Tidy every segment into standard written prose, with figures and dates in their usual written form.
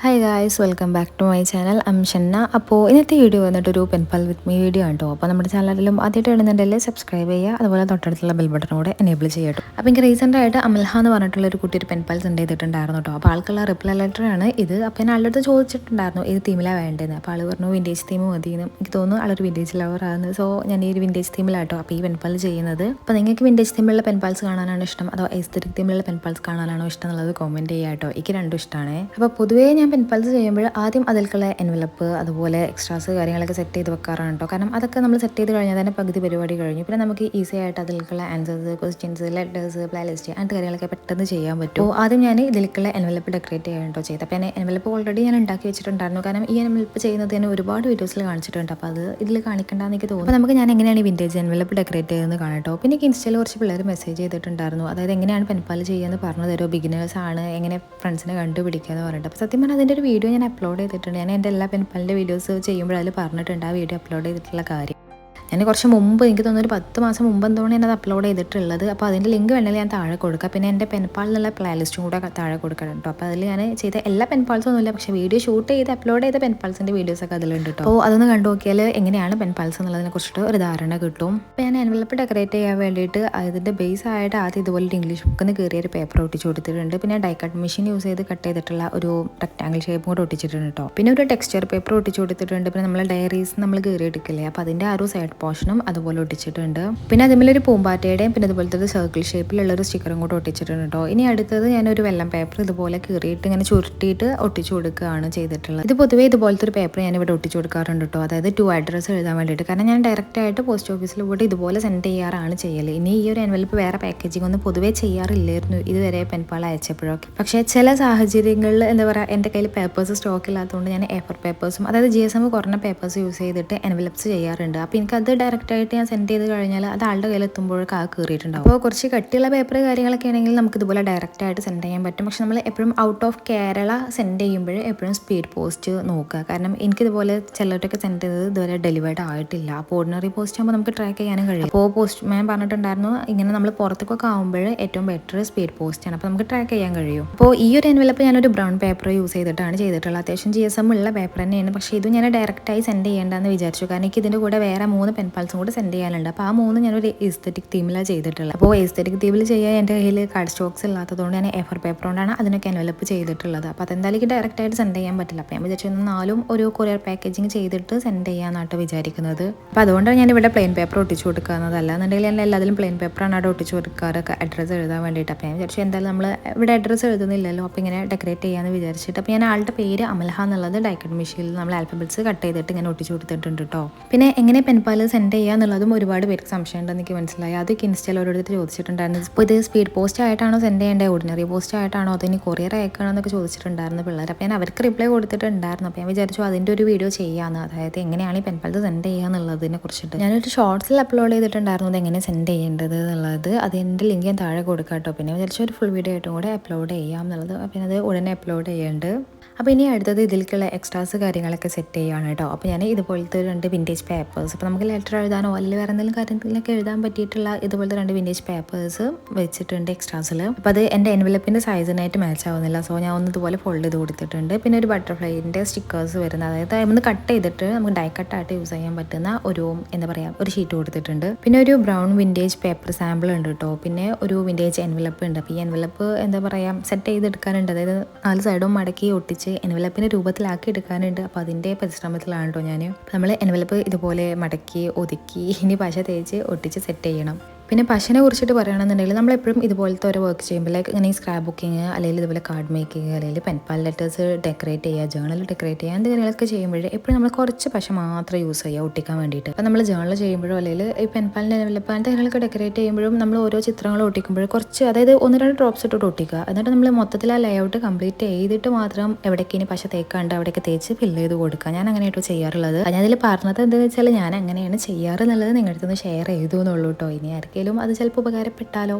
Hi guys, welcome back to my channel. I'm Shanna. അപ്പോൾ ഇന്നത്തെ video വന്നിട്ടൊരു പെൻപാൽ വിത്ത് മീ വീഡിയോ ആണ് കേട്ടോ. അപ്പോൾ നമ്മുടെ ചാനലിലും ആദ്യമായിട്ട് കാണുന്നുണ്ടെങ്കിൽ സബ്സ്ക്രൈബ് ചെയ്യുക, അതുപോലെ തൊട്ടടുത്തുള്ള ബെൽ ബട്ടനോടെ എനേബിൾ ചെയ്യട്ടോ. അപ്പോൾ എനിക്ക് റീസെൻ്റ് ആയിട്ട് അമൽഹ എന്ന് പറഞ്ഞിട്ടുള്ള ഒരു കുട്ടി ഒരു പെൻപാൽ സെൻഡ് ചെയ്തിട്ടുണ്ടായിരുന്നു കേട്ടോ. അപ്പോൾ ആൾക്കുള്ള റിപ്ലൈ ലെറ്ററാണ് ഇത്. അപ്പോൾ ഞാൻ ആളുടെ അടുത്ത് ചോദിച്ചിട്ടുണ്ടായിരുന്നു ഏത് തീമിലാണ് വേണ്ടതെന്ന്. അപ്പോൾ ആൾ പറഞ്ഞു വിൻറ്റേജ് തീം മതിയെന്ന്. എനിക്ക് തോന്നുന്നു ആളൊരു വിൻറ്റേജ് ലവറാണ്. സോ ഞാൻ ഈ ഒരു വിൻറ്റേജ് തീമിലാട്ടോ അപ്പോൾ ഈ പെൻപാൽ ചെയ്യുന്നത്. അപ്പോൾ നിങ്ങൾക്ക് വിൻറ്റേജ് തീമിലുള്ള പെൻപാൽസ് കാണാനാണ് ഇഷ്ടം അതോ എസ്തെറ്റിക് തീമിലുള്ള പെൻപാൽസ് കാണാനാണോ ഇഷ്ടം എന്നുള്ളത് കമൻറ്റ് ചെയ്യുക കേട്ടോ. എനിക്ക് രണ്ടും ഇഷ്ടമാണ്. അപ്പോൾ പൊതുവേ ഞാൻ പെൻപാൽസ് ചെയ്യുമ്പോൾ ആദ്യം അതിൽക്കുള്ള എൻവലപ്പ് അതുപോലെ എക്സ്ട്രാസ് കാര്യങ്ങളൊക്കെ സെറ്റ് ചെയ്ത് വെക്കാറാണ് കേട്ടോ. കാരണം അതൊക്കെ നമ്മൾ സെറ്റ് ചെയ്ത് കഴിഞ്ഞാൽ തന്നെ പകുതി പരിപാടി കഴിഞ്ഞു. പിന്നെ നമുക്ക് ഈസി ആയിട്ട് അതിൽക്കുള്ള ആൻസേഴ്സ്, ക്വസ്റ്റ്യൻസ്, ലെറ്റേഴ്സ്, പ്ലേലിസ്റ്റ് അങ്ങനത്തെ കാര്യങ്ങളൊക്കെ പെട്ടെന്ന് ചെയ്യാൻ പറ്റും. അപ്പോൾ ആദ്യം ഞാൻ ഇതിലേക്കുള്ള എൻവലപ്പ് ഡെക്കറേറ്റ് ചെയ്യാൻ കേട്ടോ ചെയ്ത്. അപ്പോൾ എൻവലപ്പ് ഓൾറെഡി ഞാൻ ഉണ്ടാക്കി വെച്ചിട്ടുണ്ടായിരുന്നു. കാരണം ഈ എൻവലപ്പ് ചെയ്യുന്നത് തന്നെ ഒരുപാട് വീഡിയോസിൽ കാണിച്ചിട്ടുണ്ട്. അപ്പോൾ അത് ഇതിൽ കാണിക്കേണ്ടെന്ന് എനിക്ക് തോന്നുന്നു. അപ്പോൾ നമുക്ക് ഞാൻ എങ്ങനെയാണ് ഈ വിൻറ്റേജ് എൻവലപ്പ് ഡെക്കറേറ്റ് ചെയ്തതെന്ന് കാണട്ടോ. പിന്നെ എനിക്ക് ഇൻസ്റ്റയിൽ കുറച്ച് പിള്ളേർ മെസ്സേജ് ചെയ്തിട്ടുണ്ടായിരുന്നു. അതായത് എങ്ങനെയാണ് പെൻപാൽ ചെയ്യുന്നത് പറഞ്ഞു തരുമോ, ബിഗിനേഴ്സ് ആണ്, എങ്ങനെ ഫ്രണ്ട്സിനെ കണ്ടുപിടിക്കുക എന്ന് പറഞ്ഞിട്ട്. അപ്പോൾ സത്യം പറഞ്ഞാൽ അതിൻ്റെ ഒരു വീഡിയോ ഞാൻ അപ്ലോഡ് ചെയ്തിട്ടുണ്ട്. ഞാൻ എൻ്റെ എല്ലാ പെൻപാലിൻ്റെ വീഡിയോസ് ചെയ്യുമ്പോൾ അതിൽ പറഞ്ഞിട്ടുണ്ട് ആ വീഡിയോ അപ്ലോഡ് ചെയ്തിട്ടുള്ള കാര്യം. ഞാൻ കുറച്ച് മുമ്പ്, എനിക്ക് തോന്നുന്നു ഒരു 10 മാസം മുമ്പ് എന്തുകൊണ്ട് ഞാനത് അപ്ലോഡ് ചെയ്തിട്ടുള്ളത്. അപ്പോൾ അതിൻ്റെ ലിങ്ക് വേണമെങ്കിൽ ഞാൻ താഴെ കൊടുക്കാം. പിന്നെ എൻ്റെ പെൻപാൽ എന്നുള്ള പ്ലേലിസ്റ്റും കൂടെ താഴെ കൊടുക്കണം കേട്ടോ. അപ്പോൾ അതിൽ ഞാൻ ചെയ്ത എല്ലാ പെൻപാൽസും ഒന്നുമില്ല, പക്ഷേ വീഡിയോ ഷൂട്ട് ചെയ്ത് അപ്ലോഡ് ചെയ്ത പെൻപാൽസിൻ്റെ വീഡിയോസൊക്കെ അതിലുണ്ട് കേട്ടോ. അപ്പോൾ അതൊന്ന് കണ്ടു നോക്കിയാൽ എങ്ങനെയാണ് പെൻപാൽസ് എന്നുള്ളതിനെ കുറിച്ചിട്ട് ഒരു ധാരണ കിട്ടും. അപ്പോൾ ഞാൻ എൻവലപ്പ് ഡെക്കറേറ്റ് ചെയ്യാൻ വേണ്ടിയിട്ട് അതിൻ്റെ ബേസ് ആയിട്ട് ആദ്യം ഇതുപോലെ ഇംഗ്ലീഷ് ബുക്കിൽ നിന്ന് കയറിയ ഒരു പേപ്പർ ഒട്ടിച്ച് കൊടുത്തിട്ടുണ്ട്. പിന്നെ ഡൈ കട്ട് മെഷീൻ യൂസ് ചെയ്ത് കട്ട് ചെയ്തിട്ടുള്ള ഒരു റെക്ടാങ്കിൾ ഷേപ്പും കൂടെ ഒട്ടിച്ചിട്ടുണ്ട് കേട്ടോ. പിന്നെ ഒരു ടെക്സ്ചർ പേപ്പർ ഒട്ടിച്ച് കൊടുത്തിട്ടുണ്ട്. പിന്നെ നമ്മൾ ഡയറീസ് നമ്മൾ കയറി എടുക്കില്ലേ, അപ്പോൾ അതിൻ്റെ ആ ഒരു സൈഡ് പോർഷനും അതുപോലെ ഒട്ടിച്ചിട്ടുണ്ട്. പിന്നെ അതുമല്ലൊരു പൂമ്പാറ്റയുടെയും പിന്നെ അതുപോലത്തെ ഒരു സർക്കിൾ ഷേപ്പിലുള്ള ഒരു സ്റ്റിക്കറും കൂടെ ഒട്ടിച്ചിട്ടുണ്ട് കേട്ടോ. ഇനി അടുത്തത് ഞാനൊരു വെള്ളം പേപ്പർ ഇതുപോലെ കീറിയിട്ട് ഇങ്ങനെ ചുരുട്ടിയിട്ട് ഒട്ടിച്ചു കൊടുക്കുകയാണ് ചെയ്തിട്ടുള്ളത്. ഇത് പൊതുവേ ഇതുപോലത്തെ ഒരു പേപ്പർ ഞാൻ ഇവിടെ ഒട്ടിച്ചു കൊടുക്കാറുണ്ട് കേട്ടോ. അതായത് 2 അഡ്രസ്സ് എഴുതാൻ വേണ്ടിയിട്ട്. കാരണം ഞാൻ ഡയറക്റ്റ് ആയിട്ട് പോസ്റ്റ് ഓഫീസിൽ പോയിട്ട് ഇതുപോലെ സെൻഡ് ചെയ്യാറാണ് ചെയ്യൽ. ഇനി ഈ ഒരു എൻവലപ്പ് വേറെ പാക്കേജിംഗ് ഒന്നും പൊതുവേ ചെയ്യാറില്ലായിരുന്നു ഇതുവരെ പെൻപാൽ അയച്ചപ്പോഴൊക്കെ. പക്ഷേ ചില സാഹചര്യങ്ങളിൽ എന്താ പറയുക, എൻ്റെ കയ്യിൽ പേപ്പേഴ്സ് സ്റ്റോക്ക് ഇല്ലാത്തതുകൊണ്ട് ഞാൻ A4 പേപ്പേഴ്സും അതായത് GSM കുറഞ്ഞ പേപ്പേഴ്സ് യൂസ് ചെയ്തിട്ട് എൻവലപ്സ് ചെയ്യാറുണ്ട്. അപ്പോൾ എനിക്കത് ഡയറക്റ്റായിട്ട് ഞാൻ സെൻഡ് ചെയ്ത് കഴിഞ്ഞാൽ അത് ആളുടെ കയ്യിൽ എത്തുമ്പോഴൊക്കെ കയറിയിട്ടുണ്ടാവും. അപ്പോൾ കുറച്ച് കട്ടിയുള്ള പേപ്പർ കാര്യങ്ങളൊക്കെ ആണെങ്കിൽ നമുക്ക് ഇതുപോലെ ഡയറക്റ്റായിട്ട് സെൻഡ് ചെയ്യാൻ പറ്റും. പക്ഷെ നമ്മൾ എപ്പോഴും ഔട്ട് ഓഫ് കേരള സെൻഡ് ചെയ്യുമ്പോൾ എപ്പോഴും സ്പീഡ് പോസ്റ്റ് നോക്കുക. കാരണം എനിക്കിതുപോലെ ചിലർക്കൊക്കെ സെൻഡ് ചെയ്തത് ഇതുവരെ ഡെലിവേർഡ് ആയിട്ടില്ല. അപ്പോൾ ഓർഡിനറി പോസ്റ്റ് ആകുമ്പോൾ നമുക്ക് ട്രാക്ക് ചെയ്യാനും കഴിയും. അപ്പോൾ പോസ്റ്റ് മാൻ പറഞ്ഞിട്ടുണ്ടായിരുന്നു ഇങ്ങനെ നമ്മൾ പുറത്തേക്കൊക്കെ ആകുമ്പോൾ ഏറ്റവും ബെറ്റർ സ്പീഡ് പോസ്റ്റാണ്. അപ്പോൾ നമുക്ക് ട്രാക്ക് ചെയ്യാൻ കഴിയും. അപ്പോൾ ഈ ഒരു എൻവലപ്പ് ഞാനൊരു ബ്രൗൺ പേപ്പർ യൂസ് ചെയ്തിട്ടാണ് ചെയ്തിട്ടുള്ളത്. അത്യാവശ്യം GSM ഉള്ള പേപ്പർ തന്നെയാണ്. പക്ഷേ ഇത് ഞാൻ ഡയറക്റ്റായി സെൻഡ് ചെയ്യേണ്ടെന്ന് വിചാരിച്ചു. കാരണം എനിക്ക് ഇതിൻ്റെ കൂടെ വേറെ 3 പെൻപാൽസും കൂടെ സെൻഡ് ചെയ്യാനുണ്ട്. അപ്പോൾ ആ 3 ഞാനൊരു എസ്തെറ്റിക് തീമിലാണ് ചെയ്തിട്ടുള്ളത്. അപ്പോൾ എസ്തെറ്റിക് തീമിൽ ചെയ്യാൻ എൻ്റെ കയ്യിൽ കാർഡ് സ്റ്റോക്സ് ഇല്ലാത്തതുകൊണ്ട് ഞാൻ A4 പേപ്പർ കൊണ്ടാണ് അതിനൊക്കെ എൻവലപ്പ് ചെയ്തിട്ടുള്ളത്. അപ്പോൾ അതെന്തായാലും എനിക്ക് ഡയറക്റ്റായിട്ട് സെൻഡ് ചെയ്യാൻ പറ്റില്ല. അപ്പോൾ ഞാൻ വിചാരിച്ചു 4 ഒരു കൊറിയർ പാക്കേജിങ് ചെയ്തിട്ട് സെൻഡ് ചെയ്യാനായിട്ട് വിചാരിക്കുന്നത്. അപ്പോൾ അതുകൊണ്ടാണ് ഞാൻ ഇവിടെ പ്ലെയിൻ പേപ്പർ ഒട്ടിച്ചു കൊടുക്കുന്നത്. അല്ലാന്നുണ്ടെങ്കിൽ ഞാൻ എല്ലാത്തിലും പ്ലെയിൻ പേപ്പറാണ് അവിടെ ഒട്ടിച്ചു കൊടുക്കാറൊക്കെ അഡ്രസ്സ് എഴുതാൻ വേണ്ടിയിട്ട്. അപ്പോൾ ഞാൻ വിചാരിച്ചു എന്തായാലും നമ്മൾ ഇവിടെ അഡ്രസ്സ് എഴുതുന്നില്ലല്ലോ, അപ്പോൾ ഇങ്ങനെ ഡെക്കറേറ്റ് ചെയ്യാമെന്ന് വിചാരിച്ചിട്ട്. അപ്പോൾ ഞാൻ ആളുടെ പേര് അമൽഹ എന്നുള്ളത് ഡൈ കട്ട് മെഷീനിൽ നമ്മൾ ആൽഫബറ്റ്സ് കട്ട് ചെയ്തിട്ട് ഇങ്ങനെ ഒട്ടിച്ചു കൊടുത്തിട്ടുണ്ട് കേട്ടോ. പിന്നെ എങ്ങനെ പെൻപാൽ സെൻഡ് ചെയ്യുക എന്നുള്ളതും ഒരുപാട് പേർക്ക് സംശയം ഉണ്ടെന്ന് എനിക്ക് മനസ്സിലായി. അത് ഇൻസ്റ്റയിൽ ഓരോരുത്തർ ചോദിച്ചിട്ടുണ്ടായിരുന്നു. ഇപ്പോൾ ഇത് സ്പീഡ് പോസ്റ്റ് ആയിട്ടാണോ സെൻഡ് ചെയ്യേണ്ടത്, ഓർഡിനറി പോസ്റ്റ് ആയിട്ടാണോ, അതോ ഇനി കൊറിയർ അയക്കണോ എന്നൊക്കെ ചോദിച്ചിട്ടുണ്ടായിരുന്നു പിള്ളേർ. അപ്പോൾ ഞാൻ അവർക്ക് റിപ്ലൈ കൊടുത്തിട്ടുണ്ടായിരുന്നു. അപ്പോൾ ഞാൻ വിചാരിച്ചു അതിൻ്റെ ഒരു വീഡിയോ ചെയ്യാമെന്ന്, അതായത് എങ്ങനെയാണ് ഈ പെൻപാൽ സെൻഡ് ചെയ്യുക എന്നുള്ളതിനെ കുറിച്ചിട്ട്. ഞാനൊരു ഷോർട്സിൽ അപ്ലോഡ് ചെയ്തിട്ടുണ്ടായിരുന്നു അത് എങ്ങനെ സെൻഡ് ചെയ്യേണ്ടത് എന്നുള്ളത്. അതിൻ്റെ ലിങ്ക് ഞാൻ താഴെ കൊടുക്കാം കേട്ടോ. പിന്നെ വിചാരിച്ചു ഒരു ഫുൾ വീഡിയോ ആയിട്ടും കൂടെ അപ്ലോഡ് ചെയ്യാം എന്നുള്ളത്. പിന്നെ അത് ഉടനെ അപ്ലോഡ് ചെയ്യുന്നുണ്ട്. അപ്പോൾ ഇനി അടുത്തത് ഇതിലേക്കുള്ള എക്സ്ട്രാസ് കാര്യങ്ങളൊക്കെ സെറ്റ് ചെയ്യുകയാണ് കേട്ടോ. അപ്പോൾ ഞാൻ ഇതുപോലത്തെ 2 വിൻറ്റേജ് പേപ്പേഴ്സ്, അപ്പോൾ നമുക്ക് ലെറ്റർ എഴുതാനോ അല്ലെങ്കിൽ വേറെ എന്തെങ്കിലും കാര്യത്തിലൊക്കെ എഴുതാൻ പറ്റിയിട്ടുള്ള ഇതുപോലത്തെ 2 വിൻറ്റേജ് പേപ്പേഴ്സ് വെച്ചിട്ടുണ്ട് എക്സ്ട്രാസിൽ. അപ്പോൾ അത് എൻ്റെ എൻവലപ്പിൻ്റെ സൈസിനായിട്ട് മാച്ച് ആവുന്നില്ല. സോ ഞാൻ ഒന്ന് ഇതുപോലെ ഫോൾഡ് ചെയ്ത് കൊടുത്തിട്ടുണ്ട്. പിന്നെ ഒരു ബട്ടർഫ്ലൈൻ്റെ സ്റ്റിക്കേഴ്സ് വരുന്നത്, അതായത് അതിൽ കട്ട് ചെയ്തിട്ട് നമുക്ക് ഡൈ കട്ടായിട്ട് യൂസ് ചെയ്യാൻ പറ്റുന്ന ഒരു എന്താ പറയുക ഒരു ഷീറ്റ് കൊടുത്തിട്ടുണ്ട്. പിന്നെ ഒരു ബ്രൗൺ വിൻറ്റേജ് പേപ്പർ സാമ്പിൾ ഉണ്ട് കേട്ടോ. പിന്നെ ഒരു വിൻറ്റേജ് എൻവലപ്പ് ഉണ്ട്. അപ്പോൾ ഈ എൻവലപ്പ് എന്താ പറയുക സെറ്റ് ചെയ്തെടുക്കാനുണ്ട്. അതായത് 4 സൈഡും മടക്കി ഒട്ടിച്ച് എൻവലപ്പിൻ്റെ രൂപത്തിലാക്കി എടുക്കാനുണ്ട്. അപ്പോൾ അതിൻ്റെ പരിശ്രമത്തിലാണ് കേട്ടോ ഞാൻ. നമ്മൾ എൻവലപ്പ് ഇതുപോലെ മടക്കി ഒതുക്കി ഇനി പശ തേച്ച് ഒട്ടിച്ച് സെറ്റ് ചെയ്യണം. പിന്നെ പശനെ കുറിച്ചിട്ട് പറയുകയാണെന്നുണ്ടെങ്കിൽ നമ്മളെപ്പോഴും ഇതുപോലത്തെ ഓരോ വർക്ക് ചെയ്യുമ്പോൾ ലൈക്ക് ഇങ്ങനെ ഈ സ്ക്രാപ്പ് ബുക്കിങ് അല്ലെങ്കിൽ ഇതുപോലെ കാർഡ് മേക്കിങ് അല്ലെങ്കിൽ പെൻപാൽ ലെറ്റേഴ്സ് ഡെക്കറേറ്റ് ചെയ്യുക, ജേണൽ ഡെക്കറേറ്റ് ചെയ്യുക, എന്ത് കാര്യങ്ങളൊക്കെ ചെയ്യുമ്പോൾ എപ്പോഴും നമ്മൾ കുറച്ച് പശ മാത്രം യൂസ് ചെയ്യുക ഒട്ടിക്കാൻ വേണ്ടിയിട്ട്. അപ്പോൾ നമ്മൾ ജേണൽ ചെയ്യുമ്പോഴോ അല്ലെങ്കിൽ ഈ പെൻപാലിൻ്റെ എൻവലപ്പ് അങ്ങനത്തെ കാര്യങ്ങളൊക്കെ ഡെക്കറേറ്റ് ചെയ്യുമ്പോഴും നമ്മൾ ഓരോ ചിത്രങ്ങൾ ഒട്ടിക്കുമ്പോഴും കുറച്ച്, അതായത് 1-2 ഡ്രോപ്സ് ഇട്ടിട്ട് ഒട്ടിക്കുക. എന്നിട്ട് നമ്മൾ മൊത്തത്തിൽ ആ ലേഔട്ട് കംപ്ലീറ്റ് ചെയ്തിട്ട് മാത്രം എവിടേക്ക് ഇനി പശ തേക്കാണ്ട് അവിടെയൊക്കെ തേച്ച് ഫില്ല് ചെയ്ത് കൊടുക്കുക. ഞാൻ അങ്ങനെയായിട്ടോ ചെയ്യാറുള്ളത്. ഞാൻ അതിൽ പറഞ്ഞത് എന്താണെന്ന് വെച്ചാൽ ഞാൻ അങ്ങനെയാണ് ചെയ്യാറ് എന്നുള്ളത് നിങ്ങളുടെ അടുത്ത് ഷെയർ ചെയ്തു എന്നുള്ളൂ കേട്ടോ. ഇനി ആർക്കെങ്കിലും ആർക്കെങ്കിലും അത് ചിലപ്പോൾ ഉപകാരപ്പെട്ടാലോ,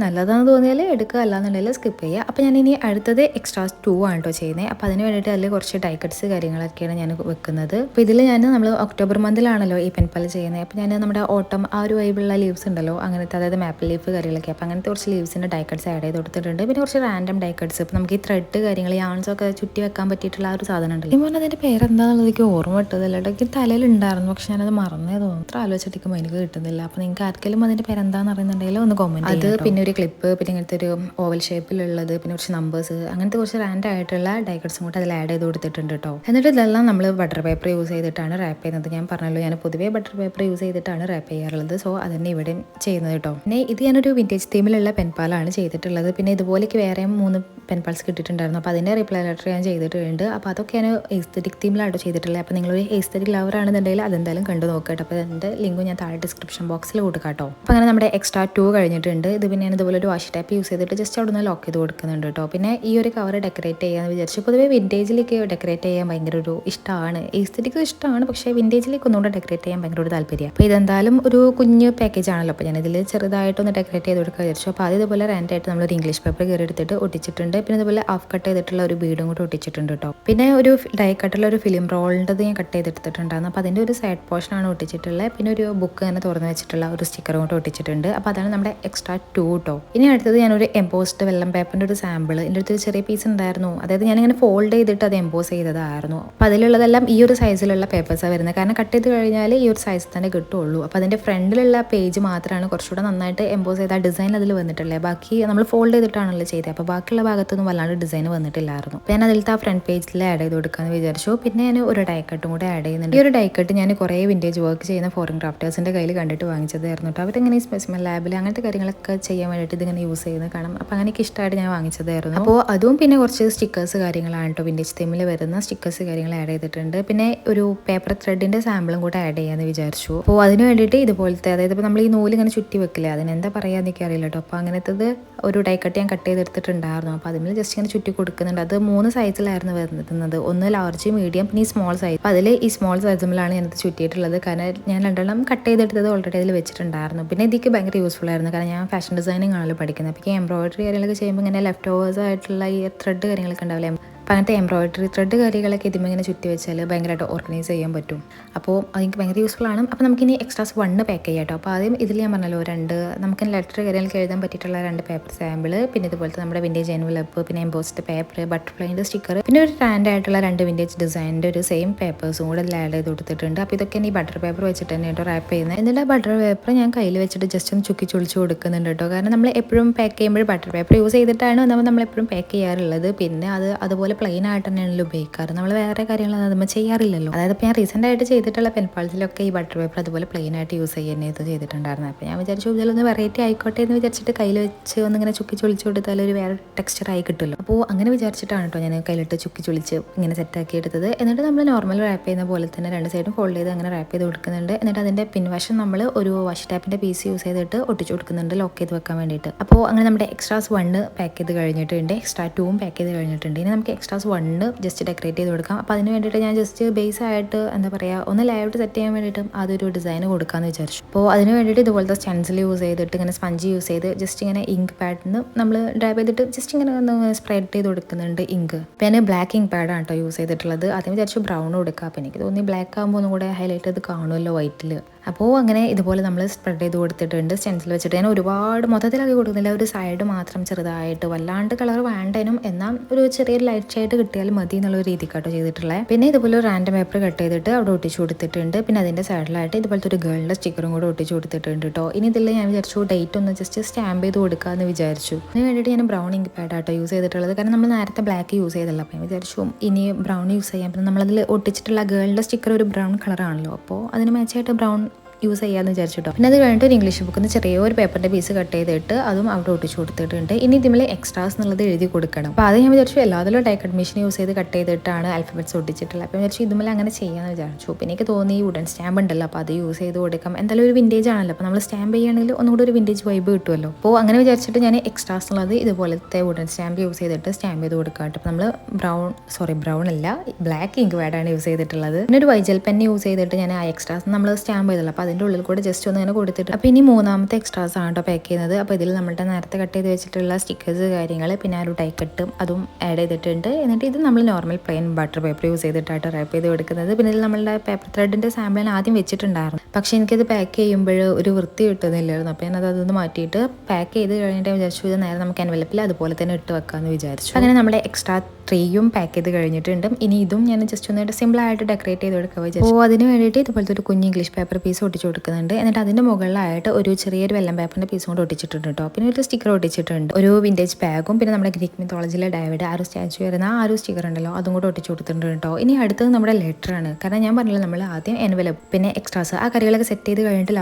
നല്ലതാണെന്ന് തോന്നിയാൽ എടുക്കുക, അല്ലാന്നുണ്ടെങ്കിൽ സ്കിപ്പ് ചെയ്യുക. അപ്പോൾ ഞാൻ ഇനി അടുത്തത് എക്സ്ട്രാസ് 2 ആണ് കേട്ടോ ചെയ്യുന്നത്. അപ്പോൾ അതിന് വേണ്ടിയിട്ട് അതിൽ കുറച്ച് ഡൈ കട്ട്സ് കാര്യങ്ങളൊക്കെയാണ് ഞാൻ വെക്കുന്നത്. അപ്പോൾ ഇതിൽ ഞാൻ നമ്മൾ ഒക്ടോബർ മന്തിലാണല്ലോ ഈ പെൻപൽ ചെയ്യുന്നത്. അപ്പോൾ ഞാൻ നമ്മുടെ ഓട്ടം ആ ഒരു വൈബുള്ള ലീവ്സ് ഉണ്ടല്ലോ, അങ്ങനത്തെ അതായത് മാപ്പിൾ ലീഫ് കാര്യങ്ങളൊക്കെ, അപ്പോൾ അങ്ങനത്തെ കുറച്ച് ലീവ്സിൻ്റെ ഡൈ കട്ട്സ് ആഡ് ചെയ്ത് കൊടുത്തിട്ടുണ്ട്. പിന്നെ കുറച്ച് റാൻഡം ഡൈ കട്ട്സ്, ഇപ്പോൾ നമുക്ക് ഈ ത്രെഡ് കാര്യങ്ങൾ യാൺസൊക്കെ ചുറ്റി വെക്കാൻ പറ്റിയിട്ടുള്ള ആ ഒരു സാധനം ഉണ്ടല്ലോ. ഈ പറഞ്ഞാൽ അതിൻ്റെ പേരെന്താണെന്നുള്ളത് എനിക്ക് ഓർമ്മ കിട്ടുന്നില്ല കേട്ടോ. എനിക്ക് തലയിലുണ്ടായിരുന്നു, പക്ഷെ ഞാനത് മറന്നേ തോന്നുന്നു. അത്ര ആലോചിച്ചിട്ട് എനിക്ക് കിട്ടുന്നില്ല. അപ്പോൾ നിങ്ങൾക്ക് ആർക്കെങ്കിലും അതിൻ്റെ പേരെന്താണെന്ന് അറിയുന്നുണ്ടെങ്കിൽ ഒന്ന് കമൻറ്റ് അത്. പിന്നെ ഒരു ക്ലിപ്പ്, പിന്നെ ഇങ്ങനത്തെ ഒരു ഓവൽ ഷേപ്പിലുള്ളത്, പിന്നെ കുറച്ച് നമ്പേഴ്സ്, അങ്ങനത്തെ കുറച്ച് റാൻഡ് ആയിട്ടുള്ള ഡൈ കട്ട്സും കൂടെ അതിൽ ആഡ് ചെയ്ത് കൊടുത്തിട്ടുണ്ട് കേട്ടോ. എന്നിട്ട് ഇതെല്ലാം നമ്മൾ ബട്ടർ പേപ്പർ യൂസ് ചെയ്തിട്ടാണ് റാപ്പ് ചെയ്യുന്നത്. ഞാൻ പറഞ്ഞല്ലോ, ഞാൻ പൊതുവേ ബട്ടർ പേപ്പർ യൂസ് ചെയ്തിട്ടാണ് റാപ്പ് ചെയ്യാറുള്ളത്. സോ അതന്നെ ഇവിടെയും ചെയ്യുന്നത് കേട്ടോ. പിന്നെ ഇത് ഞാനൊരു വിൻറ്റേജ് തീമിലുള്ള പെൻപാലാണ് ചെയ്തിട്ടുള്ളത്. പിന്നെ ഇതുപോലേക്ക് വേറെയും 3 പെൻപാൽസ് കിട്ടിയിട്ടുണ്ടായിരുന്നു. അപ്പോൾ അതിൻ്റെ റിപ്ലൈ ലെറ്റർ ഞാൻ ചെയ്തിട്ടുണ്ട്. അപ്പോൾ അതൊക്കെ ഞാൻ എസ്തെറ്റിക് തീമിലാട്ടോ ചെയ്തിട്ടുള്ളത്. അപ്പോൾ നിങ്ങളൊരു എസ്തെറ്റിക് ലവർ ആണെന്നുണ്ടെങ്കിൽ അതെന്തായാലും കണ്ടു നോക്കട്ടെ. അപ്പോൾ അതിൻ്റെ ലിങ്ക് ഞാൻ താഴെ ഡിസ്ക്രിപ്ഷൻ ബോക്സിൽ കൊടുക്കാം കേട്ടോ. അപ്പോൾ അങ്ങനെ നമ്മുടെ എക്സ്ട്രാ 2 കഴിഞ്ഞിട്ടുണ്ട്. ഇത് പിന്നെ ഞാൻ ഇതുപോലെ ഒരു വാഷ് ടാപ്പ് യൂസ് ചെയ്തിട്ട് ജസ്റ്റ് അവിടെ നിന്ന് ലോക്ക് ചെയ്ത് കൊടുക്കുന്നുണ്ട് കേട്ടോ. പിന്നെ ഈ ഒരു കവർ ഡെക്കറേറ്റ് ചെയ്യാമെന്ന് വിചാരിച്ചു. പൊതുവേ വിൻറ്റേജിലേക്ക് ഡെക്കറേറ്റ് ചെയ്യാൻ ഭയങ്കര ഒരു ഇഷ്ടമാണ്, എസ്തെറ്റിക് ഇഷ്ടമാണ്, പക്ഷേ വിൻറ്റേജിലേക്ക് ഒന്നുകൂടെ ഡെക്കറേറ്റ് ചെയ്യാൻ ഭയങ്കര ഒരു താല്പര്യം. അപ്പോൾ ഇതെന്തായാലും ഒരു കുഞ്ഞ് പാക്കേജ് ആണല്ലോ, അപ്പോൾ ഞാനിതിൽ ചെറുതായിട്ടൊന്ന് ഡെക്കറേറ്റ് ചെയ്ത് കൊടുക്കാൻ വിചാരിച്ചു. അപ്പോൾ അത് ഇതുപോലെ റാൻഡായിട്ട് നമ്മളൊരു ഇംഗ്ലീഷ് പേപ്പർ കയറി എടുത്തിട്ട് ഒട്ടിച്ചിട്ടുണ്ട്. പിന്നെ ഇതുപോലെ ഹാഫ് കട്ട് ചെയ്തിട്ടുള്ള ഒരു ബീഡും കൂടെ ഒട്ടിച്ചിട്ടുണ്ട് കേട്ടോ. പിന്നെ ഒരു ഡൈ കട്ടുള്ള ഒരു ഫിലിം റോളിൻ്റെ ഞാൻ കട്ട് ചെയ്തെടുത്തിട്ടുണ്ടായിരുന്നു. അപ്പോൾ അതിൻ്റെ ഒരു സൈഡ് പോർഷനാണ് ഒട്ടിച്ചിട്ടുള്ളത്. പിന്നെ ഒരു ബുക്ക് തന്നെ തുറന്ന് വെച്ചിട്ടുള്ള ഒരു സ്റ്റിക്കറും കൂടെ ഒട്ടിച്ചിട്ടുണ്ട്. അപ്പോൾ അതാണ് നമ്മുടെ എക്സ്ട്രാ 2 കേട്ടോ. ഇനി അടുത്തത് ഞാനൊരു എംബോസ്ഡ് വെള്ളം പേപ്പറിൻ്റെ ഒരു സാമ്പിൾ, എൻ്റെ അടുത്തൊരു ചെറിയ പീസ് ഉണ്ടായിരുന്നു. അതായത് ഞാനിങ്ങനെ ഫോൾഡ് ചെയ്തിട്ട് അത് എംബോസ് ചെയ്തതായിരുന്നു. അപ്പോൾ അതിലുള്ളതെല്ലാം ഈ ഒരു സൈസിലുള്ള പേപ്പേഴ്സാണ് വരുന്നത്. കാരണം കട്ട് ചെയ്ത് കഴിഞ്ഞാൽ ഈ ഒരു സൈസ് തന്നെ കിട്ടുള്ളൂ. അപ്പോൾ അതിൻ്റെ ഫ്രണ്ടിലുള്ള പേജ് മാത്രമാണ് കുറച്ചുകൂടെ നന്നായിട്ട് എംബോസ് ചെയ്ത ഡിസൈൻ അതിൽ വന്നിട്ടുള്ളത്. ബാക്കി നമ്മൾ ഫോൾഡ് ചെയ്തിട്ടാണല്ലോ ചെയ്തത്. അപ്പോൾ ബാക്കിയുള്ള ഭാഗത്തൊന്നും വല്ലാണ്ട് ഡിസൈൻ വന്നിട്ടില്ലായിരുന്നു. അപ്പോൾ ഞാൻ അതിലത്തെ ആ ഫ്രണ്ട് പേജിൽ ആഡ് ചെയ്ത് കൊടുക്കാമെന്ന് വിചാരിച്ചു. പിന്നെ ഞാൻ ഒരു ഡൈ കട്ടും കൂടെ ആഡ് ചെയ്യുന്നുണ്ട്. ഈ ഒരു ഡൈ കട്ട് ഞാൻ കുറേ വിൻറ്റേജ് വർക്ക് ചെയ്യുന്ന ഫോറിൻ ക്രാഫ്റ്റേഴ്സിൻ്റെ കയ്യിൽ കണ്ടിട്ട് വാങ്ങിച്ചതായിരുന്നു കേട്ടോ. അവരിങ്ങനെ ഈ സ്പെസിമെൻ ലാബിൽ അങ്ങനത്തെ കാര്യങ്ങളൊക്കെ ചെയ്യാൻ വേണ്ടിയിട്ട് ഇതിങ്ങനെ യൂസ് ചെയ്യുന്നത് കാണാം. അപ്പോൾ അങ്ങനെയൊക്കെ ഇഷ്ടമായിട്ട് ഞാൻ വാങ്ങിച്ചതായിരുന്നു. അപ്പോൾ അതും പിന്നെ കുറച്ച് സ്റ്റിക്കേഴ്സ് കാര്യങ്ങളാണ് കേട്ടോ, വിൻറ്റേജ് തീമിൽ വരുന്ന സ്റ്റിക്കേഴ്സ് കാര്യങ്ങൾ ആഡ് ചെയ്തിട്ടുണ്ട്. പിന്നെ ഒരു പേപ്പർ ത്രെഡിൻ്റെ സാമ്പിളും കൂടെ ആഡ് ചെയ്യാമെന്ന് വിചാരിച്ചു. അപ്പോൾ അതിന് വേണ്ടിയിട്ട് ഇതുപോലത്തെ, അതായത് ഇപ്പോൾ നമ്മൾ ഈ നൂല് ഇങ്ങനെ ചുറ്റി വെക്കില്ലേ, അതിനെന്താ പറയുക എന്നൊക്കെ അറിയില്ല കേട്ടോ. അപ്പോൾ അങ്ങനത്തത് ഒരു ഡൈ കട്ട് ഞാൻ കട്ട് ചെയ്തെടുത്തിട്ടുണ്ടായിരുന്നു. അപ്പോൾ അതിൽ ജസ്റ്റ് ഇങ്ങനെ ചുറ്റി കൊടുക്കുന്നുണ്ട്. അത് 3 സൈസിലായിരുന്നു വരുന്നത്, ഒന്ന് ലാർജ്, മീഡിയം, പിന്നെ ഈ സ്മോൾ സൈസ്. അപ്പോൾ അതിൽ ഈ സ്മോൾ സൈസിലാണ് ഞാനത് ചുറ്റിയിട്ടുള്ളത്. കാരണം ഞാൻ 2 കട്ട് ചെയ്തെടുത്തത് ഓൾറെഡി അതിൽ വെച്ചിട്ടുണ്ടായിരുന്നു. പിന്നെ ഇതിക്ക് ഭയങ്കര യൂസ്ഫുൾ ആയിരുന്നു. കാരണം ഞാൻ ഫാഷൻ ഡിസൈനിങ് ആണല്ലോ പഠിക്കുന്നത്. അപ്പോൾ ഈ എംബ്രോയിഡറി കാര്യങ്ങളൊക്കെ ചെയ്യുമ്പോൾ ഇങ്ങനെ ലെഫ്റ്റ് ഓവേഴ്സ് ആയിട്ടുള്ള ഈ ത്രെഡ് കാര്യങ്ങളൊക്കെ ഉണ്ടാവില്ലേ, അപ്പോൾ അങ്ങനത്തെ എംബ്രോയിഡറി ത്രെഡ് കാര്യങ്ങളൊക്കെ ഇതിപ്പോൾ ഇങ്ങനെ ചുറ്റി വെച്ചാൽ ഭയങ്കരമായിട്ട് ഓർഗനൈസ് ചെയ്യാൻ പറ്റും. അപ്പോൾ അതെനിക്ക് ഭയങ്കര യൂസ്ഫുൾ ആണ്. അപ്പോൾ നമുക്കിനി എക്സ്ട്രാസ് 1 പാക്ക് ചെയ്യാം കേട്ടോ. അപ്പോൾ ആദ്യം ഇതിൽ ഞാൻ പറഞ്ഞല്ലോ 2 നമുക്ക് ലെറ്റർ കാര്യങ്ങൾക്ക് എഴുതാൻ പറ്റിയിട്ടുള്ള 2 പേപ്പർ സാമ്പിൾ, പിന്നെ ഇതുപോലത്തെ നമ്മുടെ വിൻറ്റേജ് എൻവലപ്പ്, പിന്നെ എംബോസ്ഡ് പേപ്പർ, ബട്ടർഫ്ലൈൻ്റെ സ്റ്റിക്കർ, പിന്നെ ഒരു റാൻഡ് ആയിട്ടുള്ള 2 വിൻറ്റേജ് ഡിസൈനിൻ്റെ ഒരു സെയിം പേപ്പേഴ്സും കൂടെ അതിൽ ആഡ് ചെയ്ത് കൊടുത്തിട്ടുണ്ട്. അപ്പോൾ ഇതൊക്കെ ഈ ബട്ടർ പേപ്പർ വെച്ചിട്ട് തന്നെ കേട്ടോ റാപ്പ് ചെയ്യുന്നത്. എന്നിട്ട് ആ ബട്ടർ പേപ്പർ ഞാൻ കയ്യിൽ വെച്ചിട്ട് ജസ്റ്റ് ഒന്ന് ചുക്കി ചുളിച്ച് കൊടുക്കുന്നുണ്ട് കേട്ടോ. കാരണം നമ്മൾ എപ്പോഴും പാക്ക് ചെയ്യുമ്പോൾ ബട്ടർ പേപ്പർ യൂസ് ചെയ്തിട്ടാണ് നമ്മളെപ്പോഴും പാക്ക് ചെയ്യാറുള്ളത്. പിന്നെ അതുപോലെ പ്ലെയിൻ ആയിട്ട് തന്നെയാണല്ലോ ഉപയോഗിക്കാറ്. നമ്മൾ വേറെ കാര്യങ്ങളൊന്നും നമ്മൾ ചെയ്യാറില്ലല്ലോ. അതായത് ഇപ്പോൾ ഞാൻ റീസെൻ്റ് ആയിട്ട് ചെയ്തിട്ടുള്ള പെൻപാൾസിലൊക്കെ ഈ ബട്ടർ പേപ്പർ അതുപോലെ പ്ലെയിൻ ആയിട്ട് യൂസ് ചെയ്യുന്നത് ഇത് ചെയ്തിട്ടുണ്ടായിരുന്നു. അപ്പോൾ ഞാൻ വിചാരിച്ചു ഇതിലൊന്ന് വെറൈറ്റി ആയിക്കോട്ടെ എന്ന് വിചാരിച്ചിട്ട് കയ്യിൽ വെച്ച് ഒന്നിങ്ങനെ ചുക്കി ചുളിച്ച് കൊടുത്താൽ ഒരു വേറെ ടെക്സ്ചറായി കിട്ടുമല്ലോ. അപ്പോൾ അങ്ങനെ വിചാരിച്ചിട്ടാണ് കേട്ടോ ഞാൻ കയ്യിലിട്ട് ചുക്കി ചുളിച്ച് ഇങ്ങനെ സെറ്റാക്കി എടുത്തത്. എന്നിട്ട് നമ്മൾ നോർമൽ റാപ്പ് ചെയ്യുന്ന പോലെ തന്നെ 2 സൈഡും ഫോൾഡ് ചെയ്ത് അങ്ങനെ റാപ്പ് ചെയ്ത് കൊടുക്കുന്നുണ്ട്. എന്നിട്ട് അതിൻ്റെ പിൻവശം നമ്മൾ ഒരു വാഷ് ടാപ്പിൻ്റെ പീസ് യൂസ് ചെയ്തിട്ട് ഒട്ടിച്ച് കൊടുക്കുന്നുണ്ട് ലോക്ക് ചെയ്ത് വെക്കാൻ വേണ്ടിയിട്ട്. അപ്പോൾ അങ്ങനെ നമ്മുടെ എക്സ്ട്രാസ് 1 പാക്ക് ചെയ്ത് കഴിഞ്ഞിട്ടുണ്ട്, എക്സ്ട്രാ 2 പാക്ക് ചെയ്ത് കഴിഞ്ഞിട്ടുണ്ട്. ഇനി നമുക്ക് എക്സ്ട്രാസ് 1 ജസ്റ്റ് ഡെക്കറേറ്റ് ചെയ്ത് കൊടുക്കാം. അപ്പോൾ അതിന് വേണ്ടിയിട്ട് ഞാൻ ജസ്റ്റ് ബേസ് ആയിട്ട് എന്താ പറയുക, ഒന്ന് ലേഔട്ട് സെറ്റ് ചെയ്യാൻ വേണ്ടിയിട്ടും അതൊരു ഡിസൈൻ കൊടുക്കാമെന്ന് വിചാരിച്ചു. അപ്പോൾ അതിന് വേണ്ടിയിട്ട് ഇതുപോലത്തെ സ്റ്റെൻസിൽ യൂസ് ചെയ്തിട്ട് ഇങ്ങനെ സ്പഞ്ച് യൂസ് ചെയ്ത് ജസ്റ്റ് ഇങ്ങനെ ഇങ്ക് പാഡിന് നമ്മൾ ഡ്രൈവ് ചെയ്തിട്ട് ജസ്റ്റ് ഇങ്ങനെ ഒന്ന് സ്പ്രെഡ് ചെയ്ത് കൊടുക്കുന്നുണ്ട് ഇങ്ക്. പിന്നെ ബ്ലാക്ക് ഇങ്ക് പാഡാണ് കേട്ടോ യൂസ് ചെയ്തിട്ടുള്ളത്. ആദ്യം വിചാരിച്ചു ബ്രൗൺ കൊടുക്കാം. അപ്പോൾ എനിക്ക് തോന്നി ബ്ലാക്ക് ആകുമ്പോൾ ഒന്നും കൂടെ ഹൈലൈറ്റ് ചെയ്ത് കാണുമല്ലോ വൈറ്റിൽ. അപ്പോൾ അങ്ങനെ ഇതുപോലെ നമ്മൾ സ്പ്രെഡ് ചെയ്ത് കൊടുത്തിട്ടുണ്ട് സ്റ്റെൻസിൽ വെച്ചിട്ട്. ഞാൻ ഒരുപാട് മൊത്തത്തിലാക്കി കൊടുക്കുന്നില്ല, ഒരു സൈഡ് മാത്രം ചെറുതായിട്ട്, വല്ലാണ്ട് കളർ വേണ്ടതിനും എന്നാൽ ഒരു ചെറിയൊരു ലൈറ്റ് ഷെയ്ഡ് കിട്ടിയാൽ മതി എന്നുള്ള രീതിക്കാട്ടോ ചെയ്തിട്ടുള്ളത്. പിന്നെ ഇതുപോലെ ഒരു റാൻഡം പേപ്പർ കട്ട് ചെയ്തിട്ട് അവിടെ ഒട്ടിച്ച് കൊടുത്തിട്ടുണ്ട്. പിന്നെ അതിൻ്റെ സൈഡിലായിട്ട് ഇതുപോലത്തെ ഒരു ഗേളിൻ്റെ സ്റ്റിക്കറും കൂടെ ഒട്ടിച്ച് കൊടുത്തിട്ടുണ്ട് കേട്ടോ. ഇനി ഇതിൽ ഞാൻ വിചാരിച്ചു ഡേറ്റ് ഒന്ന് ജസ്റ്റ് സ്റ്റാമ്പ് ചെയ്ത് കൊടുക്കാമെന്ന് വിചാരിച്ചു. അതിന് വേണ്ടിയിട്ട് ഞാൻ ബ്രൗൺ ഇങ്ക് പാഡാട്ടോ യൂസ് ചെയ്തിട്ടുള്ളത്. കാരണം നമ്മൾ നേരത്തെ ബ്ലാക്ക് യൂസ് ചെയ്തല്ലോ. അപ്പോൾ ഞാൻ വിചാരിച്ചു ഇനി ബ്രൗൺ യൂസ് ചെയ്യാം. പിന്നെ നമ്മളതിൽ ഒട്ടിച്ചിട്ടുള്ള ഗേളിൻ്റെ സ്റ്റിക്കർ ഒരു ബ്രൗൺ കളറാണല്ലോ, അപ്പോൾ അതിന് മാച്ചായിട്ട് ബ്രൗൺ യൂസ് ചെയ്യാമെന്ന് വിചാരിച്ചിട്ടോ. പിന്നെ അത് കഴിഞ്ഞിട്ട് ഒരു ഇംഗ്ലീഷ് ബുക്കിൽ നിന്ന് ചെറിയൊരു പേപ്പറിൻ്റെ പീസ് കട്ട് ചെയ്തിട്ട് അതും അവിടെ ഒട്ടിച്ച് കൊടുത്തിട്ടുണ്ട്. ഇനി ഇതിൽ എക്സ്ട്രാസ് എന്നുള്ളത് എഴുതി കൊടുക്കണം. അപ്പോൾ അത് ഞാൻ വിചാരിച്ചു എല്ലാത്തിലും ഡൈ കട്ട് മെഷീൻ യൂസ് ചെയ്ത് കട്ട് ചെയ്തിട്ടാണ് ആൽഫബറ്റ്സ് ഒട്ടിച്ചിട്ടുള്ളത്. അപ്പോൾ വിചാരിച്ചു ഇതുമല്ല അങ്ങനെ ചെയ്യാമെന്ന് വിചാരിച്ചു. പിന്നെ എനിക്ക് തോന്നി വുഡൻ സ്റ്റാമ്പ് ഉണ്ടല്ലോ, അപ്പോൾ അത് യൂസ് ചെയ്ത് കൊടുക്കാം. എന്തായാലും ഒരു വിൻറ്റേജ് ആണല്ലോ, അപ്പോൾ നമ്മൾ സ്റ്റാമ്പ് ചെയ്യുകയാണെങ്കിൽ ഒന്നുകൂടി ഒരു വിൻറ്റേജ് വൈബ് കിട്ടുമല്ലോ. അപ്പോൾ അങ്ങനെ വിചാരിച്ചിട്ട് ഞാൻ എക്സ്ട്രാസ് എന്നുള്ളത് ഇതുപോലത്തെ വുഡൻ സ്റ്റാമ്പ് യൂസ് ചെയ്തിട്ട് സ്റ്റാമ്പ് ചെയ്ത് കൊടുക്കാം കേട്ടോ. അപ്പോൾ നമ്മൾ ബ്രൗൺ അല്ല ബ്ലാക്ക് ഇങ്ക് പാഡാണ് യൂസ് ചെയ്തിട്ടുള്ളത്. പിന്നെ ഒരു വൈജൽ പെൻ യൂസ് ചെയ്തിട്ട് ഞാൻ ആ എക്സ്ട്രാസ് നമ്മൾ സ്റ്റാമ്പ് ചെയ്തല്ലോ, അപ്പോൾ അതിൻ്റെ ഉള്ളിൽ കൂടെ ജസ്റ്റ് ഒന്ന് ഇങ്ങനെ കൊടുത്തിട്ട് അപ്പോൾ ഇനി മൂന്നാമത്തെ എക്സ്ട്രാസ് ആണ് കേട്ടോ പാക്ക് ചെയ്യുന്നത്. അപ്പോൾ ഇതിൽ നമ്മളുടെ നേരത്തെ കട്ട് ചെയ്ത് വെച്ചിട്ടുള്ള സ്റ്റിക്കേഴ്സ് കാര്യങ്ങൾ പിന്നെ ആ ഒരു ടൈ കട്ടും അതും ആഡ് ചെയ്തിട്ടുണ്ട്. എന്നിട്ട് ഇത് നമ്മൾ normal plain butter paper use ചെയ്തിട്ടായിട്ട് റാപ്പ് ചെയ്ത് കൊടുക്കുന്നത്. പിന്നെ ഇതിൽ നമ്മളുടെ പേപ്പർ ത്രെഡിൻ്റെ സാമ്പിൾ ആദ്യം വെച്ചിട്ടുണ്ടായിരുന്നു, പക്ഷേ എനിക്കത് പാക്ക് ചെയ്യുമ്പോൾ ഒരു വൃത്തി കിട്ടുന്നില്ലായിരുന്നു. അപ്പോൾ ഞാനത് അതൊന്ന് മാറ്റിയിട്ട് പാക്ക് ചെയ്ത് കഴിഞ്ഞിട്ട് വിചാരിച്ചു ഇത് നേരെ നമുക്ക് എൻവലപ്പിൽ അതുപോലെ തന്നെ ഇട്ട് വെക്കാമെന്ന് വിചാരിച്ചു. അങ്ങനെ നമ്മുടെ എക്സ്ട്രാ ട്രീയും പാക്ക് ചെയ്ത് കഴിഞ്ഞിട്ടുണ്ട്. ഇനി ഇതും ഞാൻ ജസ്റ്റ് ഒന്ന് സിമ്പിളായിട്ട് ഡെക്കറേറ്റ് ചെയ്ത് കൊടുക്കുക വിചാരിച്ചു. അപ്പോൾ അതിന് വേണ്ടിയിട്ട് ഇതുപോലത്തെ ഒരു കുഞ്ഞ് ഇംഗ്ലീഷ് പേപ്പർ പീസ് ഒട്ടിച്ച് കൊടുക്കുന്നുണ്ട്. എന്നിട്ട് അതിൻ്റെ മുകളിലായിട്ട് ഒരു ചെറിയൊരു വെല്ലം പേപ്പറിൻ്റെ പീസ് കൊണ്ട് ഒട്ടിച്ചിട്ടുണ്ട് കേട്ടോ. പിന്നെ ഒരു സ്റ്റിക്കർ ഒട്ടിച്ചിട്ടുണ്ട്, ഒരു വിൻറ്റേജ് ബാഗും പിന്നെ നമ്മുടെ ഗ്രീക്ക് മിത്തോളജിയിലെ ഡേവിഡ് ആ ഒരു സ്റ്റാച്ചു വരുന്ന ആ ഒരു സ്റ്റിക്കർ ഉണ്ടല്ലോ അതും കൂടെ ഒട്ടിച്ച് കൊടുത്തിട്ടുണ്ട് കേട്ടോ. ഇനി അടുത്തത് നമ്മുടെ ലെറ്ററാണ്. കാരണം ഞാൻ പറഞ്ഞില്ല നമ്മൾ ആദ്യം എൻവലപ്പ് പിന്നെ എക്സ്ട്രാസ് ആ കാര്യങ്ങളൊക്കെ സെറ്റ് ചെയ്ത് കഴിഞ്ഞിട്ട്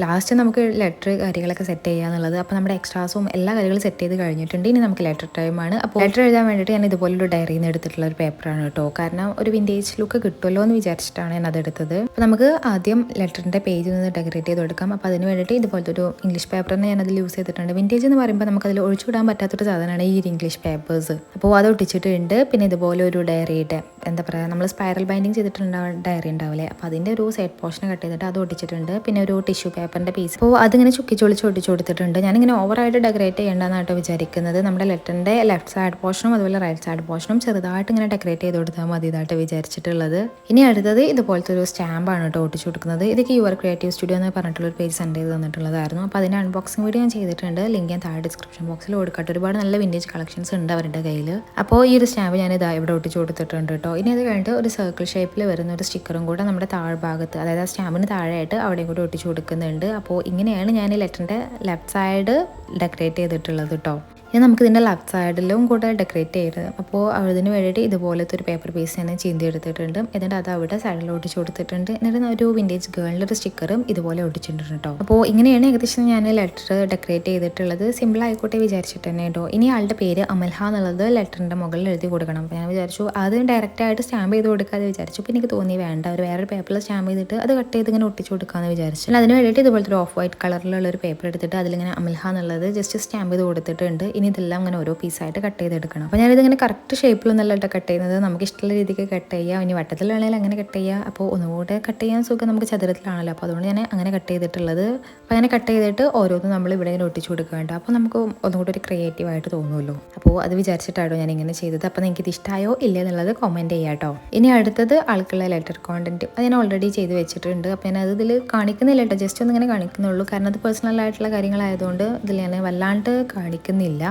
ലാസ്റ്റ് നമുക്ക് ലെറ്റർ കാര്യങ്ങളൊക്കെ സെറ്റ് ചെയ്യാന്നുള്ളത്. അപ്പോൾ നമ്മുടെ എക്സ്ട്രാസും എല്ലാ കാര്യങ്ങളും സെറ്റ് ചെയ്ത് കഴിഞ്ഞിട്ടുണ്ട്. ഇനി നമുക്ക് ലെറ്റർ ടൈമാണ്. അപ്പോൾ ലെറ്റർ എഴുതാൻ വേണ്ടിയിട്ട് ഞാൻ ഇതുപോലൊരു ഡയറിയിൽ നിന്ന് എടുത്തിട്ടുള്ള ഒരു പേപ്പറാണ് കേട്ടോ. കാരണം ഒരു വിൻറ്റേജ് ലുക്ക് കിട്ടുമല്ലോ എന്ന് വിചാരിച്ചിട്ടാണ് ഞാൻ അതെടുത്തത്. അപ്പോൾ നമുക്ക് ആദ്യം ലെറ്ററിൻ്റെ പേജ് ഒന്ന് ഡെക്കറേറ്റ് ചെയ്ത് കൊടുക്കാം. അപ്പോൾ അതിന് വേണ്ടിയിട്ട് ഇതുപോലത്തെ ഒരു ഇംഗ്ലീഷ് പേപ്പറിനെ ഞാൻ അതിൽ യൂസ് ചെയ്തിട്ടുണ്ട്. വിൻറ്റേജ് എന്ന് പറയുമ്പോൾ നമുക്കതിൽ ഒഴിച്ചുവിടാൻ പറ്റാത്തൊരു സാധനമാണ് ഈ ഇംഗ്ലീഷ് പേപ്പേഴ്സ്. അപ്പോൾ അത് ഒട്ടിച്ചിട്ടുണ്ട്. പിന്നെ ഇതുപോലെ ഒരു ഡയറിയുടെ എന്താ പറയുക, നമ്മൾ സ്പൈറൽ ബൈൻഡിങ് ചെയ്തിട്ടുണ്ടാവും ഡയറി ഉണ്ടാവില്ലേ, അപ്പോൾ അതിൻ്റെ ഒരു സൈഡ് പോർഷൻ കട്ട് ചെയ്തിട്ട് അത് ഒട്ടിച്ചിട്ടുണ്ട്. പിന്നെ ഒരു ടിഷ്യൂ പേപ്പറിൻ്റെ പീസ് അപ്പോൾ അതിങ്ങനെ ചുക്കിച്ചൊളിച്ച് ഒട്ടിച്ച് കൊടുത്തിട്ടുണ്ട്. ഞാനിങ്ങനെ ഓവറായിട്ട് ഡെക്കറേറ്റ് ചെയ്യേണ്ടതെന്നാട്ടോ വിചാരിക്കുന്നത്. നമ്മുടെ ലെറ്ററിൻ്റെ ലെഫ്റ്റ് സൈഡ് പോർഷനും അതുപോലെ റൈറ്റ് സൈഡ് പോർഷനും ചെറുതായിട്ട് ഇങ്ങനെ ഡെക്കറേറ്റ് ചെയ്ത് കൊടുത്താൽ മതി ഇതായിട്ട് വിചാരിച്ചിട്ടുള്ളത്. ഇനി അടുത്തത് ഇതുപോലത്തെ ഒരു സ്റ്റാമ്പാണ് കേട്ടോ ഒട്ടിച്ച് കൊടുക്കുന്നത്. ഇതൊക്കെ യുവർ ക്രിയേറ്റീവ് സ്റ്റുഡിയോ എന്ന് പറഞ്ഞിട്ടുള്ളൊരു പേജ് സെൻഡ് ചെയ്ത് തന്നിട്ടുള്ളതായിരുന്നു. അപ്പോൾ അതിൻ്റെ അൺബോക്സിംഗ് വീഡിയോ ഞാൻ ചെയ്തിട്ടുണ്ട്, ലിങ്ക് ഞാൻ താഴെ ഡിസ്ക്രിപ്ഷൻ ബോക്സിൽ കൊടുക്കട്ടെ. ഒരുപാട് നല്ല വിൻറ്റേജ് കളക്ഷൻസ് ഉണ്ട് അവരുടെ കയ്യിൽ. അപ്പോൾ ഈ ഒരു സ്റ്റാമ്പ് ഞാൻ ഇതാ ഇവിടെ ഒട്ടിച്ച് കൊടുത്തിട്ടുണ്ട് കേട്ടോ. ഇനി അത് കഴിഞ്ഞിട്ട് ഒരു സർക്കിൾ ഷേപ്പിൽ വരുന്ന ഒരു സ്റ്റിക്കറും കൂടെ നമ്മുടെ താഴ്ഭാഗത്ത്, അതായത് ആ സ്റ്റാമ്പിന് താഴെയായിട്ട് അവിടെയും കൂടെ ഒട്ടിച്ച് കൊടുക്കുന്നുണ്ട്. അപ്പോൾ ഇങ്ങനെയാണ് ഞാൻ ഈ ലെറ്ററിൻ്റെ ലെഫ്റ്റ് സൈഡ് ഡെക്കറേറ്റ് ചെയ്തിട്ടുള്ളത് കേട്ടോ. ഇനി നമുക്ക് ഇതിൻ്റെ ലെഫ്റ്റ് സൈഡിലും കൂടെ ഡെക്കറേറ്റ് ചെയ്യരുത്. അപ്പോൾ അതിന് വേണ്ടിയിട്ട് ഇതുപോലത്തെ ഒരു പേപ്പർ പീസ് ഞാൻ ചീന്തി എടുത്തിട്ടുണ്ട്. എന്നിട്ട് അത് അവിടെ സൈഡിൽ ഒട്ടിച്ച് കൊടുത്തിട്ടുണ്ട്. എന്നിട്ട് ഒരു വിൻറ്റേജ് ഗേളിൻ്റെ ഒരു സ്റ്റിക്കറും ഇതുപോലെ ഒട്ടിച്ചിട്ടുണ്ട് കേട്ടോ. അപ്പോൾ ഇങ്ങനെയാണ് ഏകദേശം ഞാൻ ലെറ്റർ ഡെക്കറേറ്റ് ചെയ്തിട്ടുള്ളത്. സിമ്പിൾ ആയിക്കോട്ടെ വിചാരിച്ചിട്ട് തന്നെ കേട്ടോ. ഇനി ആളുടെ പേര് അമൽഹ എന്നുള്ളത് ലെറ്ററിൻ്റെ മുകളിൽ എഴുതി കൊടുക്കണം. അപ്പോൾ ഞാൻ വിചാരിച്ചു അത് ഡയറക്റ്റായിട്ട് സ്റ്റാമ്പ് ചെയ്ത് കൊടുക്കാതെ വിചാരിച്ചു. അപ്പോൾ എനിക്ക് തോന്നി വേണ്ട, ഒരു വേറൊരു പേപ്പറിൽ സ്റ്റാമ്പ് ചെയ്തിട്ട് അത് കട്ട് ചെയ്ത് ഇങ്ങനെ ഒട്ടിച്ച് കൊടുക്കാമെന്ന് വിചാരിച്ചു. അതിന് വേണ്ടിയിട്ട് ഇതുപോലത്തെ ഒരു ഓഫ് വൈറ്റ് കളറിലുള്ള ഒരു പേപ്പർ എടുത്തിട്ട് അതിലിങ്ങനെ അമൽഹ എന്നുള്ളത് ജസ്റ്റ് സ്റ്റാമ്പ് ചെയ്ത് കൊടുത്തിട്ടുണ്ട്. ഇനി ഇതെല്ലാം അങ്ങനെ ഓരോ പീസായിട്ട് കട്ട് ചെയ്തെടുക്കണം. അപ്പോൾ ഞാനിതിങ്ങനെ കറക്റ്റ് ഷേപ്പിലൊന്നല്ല കേട്ടോ കട്ട് ചെയ്യുന്നത്, നമുക്ക് ഇഷ്ടമുള്ള രീതിക്ക് കട്ട് ചെയ്യാം. ഇനി വട്ടത്തിൽ വേണമെങ്കിൽ അങ്ങനെ കട്ട് ചെയ്യാം. അപ്പോൾ ഒന്നുകൂടെ കട്ട് ചെയ്യാൻ സുഖം നമുക്ക് ചതുരത്തിലാണല്ലോ, അപ്പോൾ അതുകൊണ്ട് ഞാൻ അങ്ങനെ കട്ട് ചെയ്തിട്ടുള്ളത്. അപ്പോൾ അങ്ങനെ കട്ട് ചെയ്തിട്ട് ഓരോന്നും നമ്മൾ ഇവിടെ ഇങ്ങനെ ഒട്ടിച്ച് കൊടുക്കേണ്ട, അപ്പോൾ നമുക്ക് ഒന്നുകൂടി ഒരു ക്രിയേറ്റീവായിട്ട് തോന്നുമല്ലോ. അപ്പോൾ അത് വിചാരിച്ചിട്ടാണോ ഞാൻ ഇങ്ങനെ ചെയ്തത്. അപ്പോൾ നിങ്ങൾക്ക് ഇത് ഇഷ്ടമായോ ഇല്ല എന്നുള്ളത് കമൻറ്റ് ചെയ്യാം കേട്ടോ. ഇനി അടുത്തത് ആൾക്കുള്ള ലെറ്റർ കോണ്ടന്റ് അത് ഞാൻ ഓൾറെഡി ചെയ്ത് വെച്ചിട്ടുണ്ട്. അപ്പോൾ ഞാൻ അത് ഇതിൽ കാണിക്കുന്നില്ല കേട്ടോ, ജസ്റ്റ് ഒന്നിങ്ങനെ കാണിക്കുന്നുള്ളൂ. കാരണം അത് പേഴ്സണൽ ആയിട്ടുള്ള കാര്യങ്ങളായതുകൊണ്ട് ഇതിൽ ഞാൻ വല്ലാണ്ട് കാണിക്കുന്നില്ല.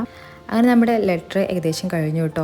അങ്ങനെ നമ്മുടെ ലെറ്റർ ഏകദേശം കഴിഞ്ഞു കേട്ടോ.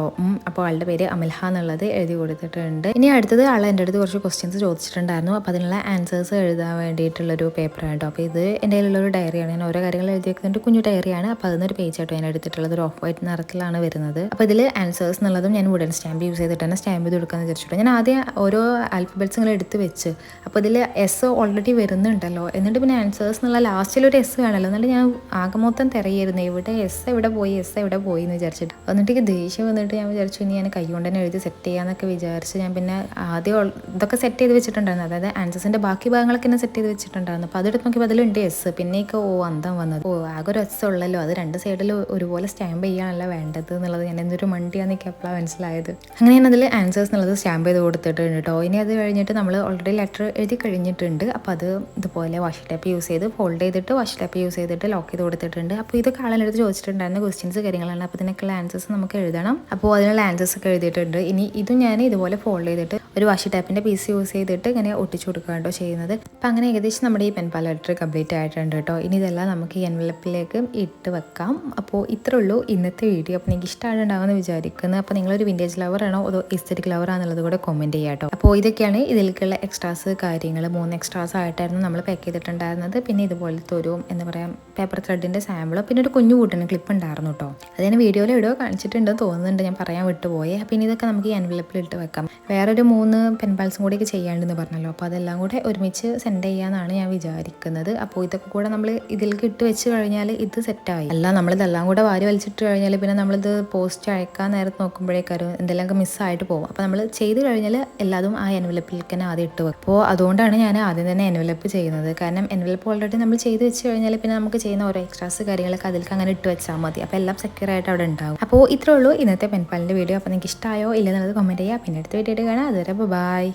അപ്പോൾ ആളുടെ പേര് അമൽഹ എന്നുള്ളത് എഴുതി കൊടുത്തിട്ടുണ്ട്. ഇനി അടുത്തത് ആൾ എൻ്റെ അടുത്ത് കുറച്ച് ക്വസ്റ്റ്യൻസ് ചോദിച്ചിട്ടുണ്ടായിരുന്നു. അപ്പോൾ അതിനുള്ള ആൻസേഴ്സ് എഴുതാൻ വേണ്ടിയിട്ടുള്ളൊരു പേപ്പറാണ് കേട്ടോ. അപ്പോൾ ഇത് എൻ്റെ കയ്യിലുള്ളൊരു ഡയറിയാണ്. ഞാൻ ഓരോ കാര്യങ്ങൾ എഴുതി വെക്കുന്നുണ്ട്, കുഞ്ഞു ഡയറിയാണ്. അപ്പോൾ അതിനൊരു പേജ് ആട്ടോ ഞാൻ എടുത്തിട്ടുള്ളത്, ഒരു ഓഫ് വൈറ്റ് നിറത്തിലാണ് വരുന്നത്. അപ്പോൾ ഇതിൽ ആൻസേഴ്സ് എന്നുള്ളതും ഞാൻ വുഡൻ സ്റ്റാമ്പ് യൂസ് ചെയ്തിട്ട് തന്നെ സ്റ്റാമ്പ് ചെയ്ത് കൊടുക്കാമെന്ന് വിചാരിച്ചിട്ട് ഞാൻ ആദ്യം ഓരോ ആൽഫബറ്റ്സ് ഇങ്ങനെ എടുത്ത് വെച്ച്, അപ്പോൾ ഇതിൽ എസ് ഓൾറെഡി വരുന്നുണ്ടല്ലോ, എന്നിട്ട് പിന്നെ ആൻസേഴ്സ് എന്നുള്ള ലാസ്റ്റിലൊരു എസ് വേണമല്ലോ. എന്നിട്ട് ഞാൻ ആകെ മൊത്തം തിരയായിരുന്നു, ഇവിടെ എസ് എവിടെ പോയി പോയി എന്ന് വിചാരിച്ചിട്ട്. എന്നിട്ട് എനിക്ക് ദേഷ്യം വന്നിട്ട് ഞാൻ വിചാരിച്ചു ഇനി ഞാൻ കൈ കൊണ്ട് തന്നെ എഴുതി സെറ്റ് ചെയ്യാന്നൊക്കെ വിചാരിച്ച് ഞാൻ പിന്നെ ആദ്യം ഇതൊക്കെ സെറ്റ് ചെയ്ത് വെച്ചിട്ടുണ്ടായിരുന്നു. അതായത് ആൻസേഴ്സിൻ്റെ ബാക്കി ഭാഗങ്ങളൊക്കെ തന്നെ സെറ്റ് ചെയ്ത് വെച്ചിട്ടുണ്ടായിരുന്നു. അപ്പോൾ അതെടുത്ത് നോക്കിയപ്പോൾ അതിലുണ്ട് എസ്. പിന്നെയൊക്കെ അന്തം വന്നത്, ആകെ ഒരു എസ് ഉള്ളല്ലോ, അത് രണ്ട് സൈഡിൽ ഒരുപോലെ സ്റ്റാമ്പ് ചെയ്യാനല്ല വേണ്ടത് എന്നുള്ളത് ഞാൻ എന്തൊരു മണ്ടിയാന്നൊക്കെ എപ്പോഴാണ് മനസ്സിലായത്. അങ്ങനെ ഞാൻ അതിൽ ആൻസേഴ്സ് എന്നുള്ളത് സ്റ്റാമ്പ് ചെയ്ത് കൊടുത്തിട്ടുണ്ട് കേട്ടോ. ഇനി അത് കഴിഞ്ഞിട്ട് നമ്മൾ ഓൾറെഡി ലെറ്റർ എഴുതി കഴിഞ്ഞിട്ടുണ്ട്. അപ്പോൾ അത് ഇതുപോലെ വാഷി ടേപ്പ് യൂസ് ചെയ്ത് ഫോൾഡ് ചെയ്തിട്ട് വാഷി ടേപ്പ് യൂസ് ചെയ്തിട്ട് ലോക്ക് ചെയ്ത് കൊടുത്തിട്ടുണ്ട്. അപ്പോൾ ഇത് ആളെടുത്ത് ചോദിച്ചിട്ടുണ്ടായിരുന്ന ക്വസ്റ്റ്യൻസ് കാര്യങ്ങളാണ്. അപ്പോൾ ഇതിനൊക്കെയുള്ള ആൻസേഴ്സ് നമുക്ക് എഴുതണം. അപ്പോൾ അതിനുള്ള ആൻസേഴ്സ് ഒക്കെ എഴുതിയിട്ടുണ്ട്. ഇനി ഇതും ഞാൻ ഇതുപോലെ ഫോൾഡ് ചെയ്തിട്ട് ഒരു വാഷി ടേപ്പിൻ്റെ പീസ് യൂസ് ചെയ്തിട്ട് ഇങ്ങനെ ഒട്ടിച്ചു കൊടുക്കുകയാണോ ചെയ്യുന്നത്. അപ്പോൾ അങ്ങനെ ഏകദേശം നമ്മുടെ ഈ പെൻപാൽ ലെറ്റർ കംപ്ലീറ്റ് ആയിട്ടുണ്ട് കേട്ടോ. ഇനി ഇതെല്ലാം നമുക്ക് ഈ എൻവലപ്പിലേക്ക് ഇട്ട് വെക്കാം. അപ്പോൾ ഇത്രേ ഉള്ളൂ ഇന്നത്തെ വീഡിയോ. അപ്പോൾ നിങ്ങൾക്ക് ഇഷ്ടമായിട്ടുണ്ടാവുമെന്ന് വിചാരിക്കുന്നത്. അപ്പോൾ നിങ്ങളൊരു വിൻറ്റേജ് ലവർ ആണോ അതോ എസ്തെറ്റിക് ലവർ ആണെന്നുള്ളത് കൂടെ കമൻറ്റ് ചെയ്യാം കേട്ടോ. അപ്പോൾ ഇതൊക്കെയാണ് ഇതിലേക്കുള്ള എക്സ്ട്രാസ് കാര്യങ്ങൾ. 3 എക്സ്ട്രാസ് ആയിട്ടായിരുന്നു നമ്മൾ പാക്ക് ചെയ്തിട്ടുണ്ടായിരുന്നത്. പിന്നെ ഇതുപോലത്തെ ഒരു എന്താ പറയുക പേപ്പർ ത്രെഡിൻ്റെ സാമ്പിൾ, പിന്നെ ഒരു കുഞ്ഞു കൂട്ടിന് ക്ലിപ്പ് ഉണ്ടായിരുന്നു കേട്ടോ. അത് ഞാൻ വീഡിയോയിൽ എവിടെയോ കാണിച്ചിട്ടുണ്ടെന്ന് തോന്നുന്നുണ്ട്, ഞാൻ പറയാൻ വിട്ടുപോയി. പിന്നെ ഇതൊക്കെ നമുക്ക് ഈ എൻവലപ്പിൽ ഇട്ട് വെക്കാം. വേറൊരു 3 പെൻപാൽസും കൂടിയൊക്കെ ചെയ്യാണ്ടെന്ന് പറഞ്ഞല്ലോ. അപ്പോൾ അതെല്ലാം കൂടെ ഒരുമിച്ച് സെൻഡ് ചെയ്യാമെന്നാണ് ഞാൻ വിചാരിക്കുന്നത്. അപ്പോൾ ഇതൊക്കെ കൂടെ നമ്മൾ ഇതിലേക്ക് ഇട്ട് വെച്ച് കഴിഞ്ഞാൽ ഇത് സെറ്റായി. അല്ല നമ്മളിതെല്ലാം കൂടെ വാരി വലിച്ചിട്ട് കഴിഞ്ഞാൽ പിന്നെ നമ്മളിത് പോസ്റ്റ് അയക്കാൻ നേരത്ത് നോക്കുമ്പോഴേക്കാരും എന്തെങ്കിലുമൊക്കെ മിസ്സായിട്ട് പോകും. അപ്പോൾ നമ്മൾ ചെയ്ത് കഴിഞ്ഞാൽ എല്ലാതും ആ എൻവലപ്പിൽ തന്നെ ആദ്യം ഇട്ട് വെക്കും. അപ്പോൾ അതുകൊണ്ടാണ് ഞാൻ ആദ്യം തന്നെ എൻവലപ്പ് ചെയ്യുന്നത്. കാരണം എൻവലപ്പ് ഓൾറെഡി നമ്മൾ ചെയ്ത് വെച്ച് കഴിഞ്ഞാൽ പിന്നെ നമുക്ക് ചെയ്യുന്ന ഓരോ എക്സ്ട്രാസ് കാര്യങ്ങളൊക്കെ അതിലേക്ക് അങ്ങനെ ഇട്ട് വെച്ചാൽ മതി. അപ്പോൾ എല്ലാം സെക്യൂർ ആയിട്ട് അവിടെ ഉണ്ടാവും. അപ്പോൾ ഇത്രേ ഉള്ളൂ ഇന്നത്തെ പെൻപാലിൻ്റെ വീഡിയോ. അപ്പോൾ നിങ്ങൾക്ക് ഇഷ്ടമായോ ഇല്ലെന്നുള്ളത് കമൻറ്റ് ചെയ്യുക. പിന്നെ അടുത്ത വീഡിയോ കാണാം. അതുവരെ ബൈ.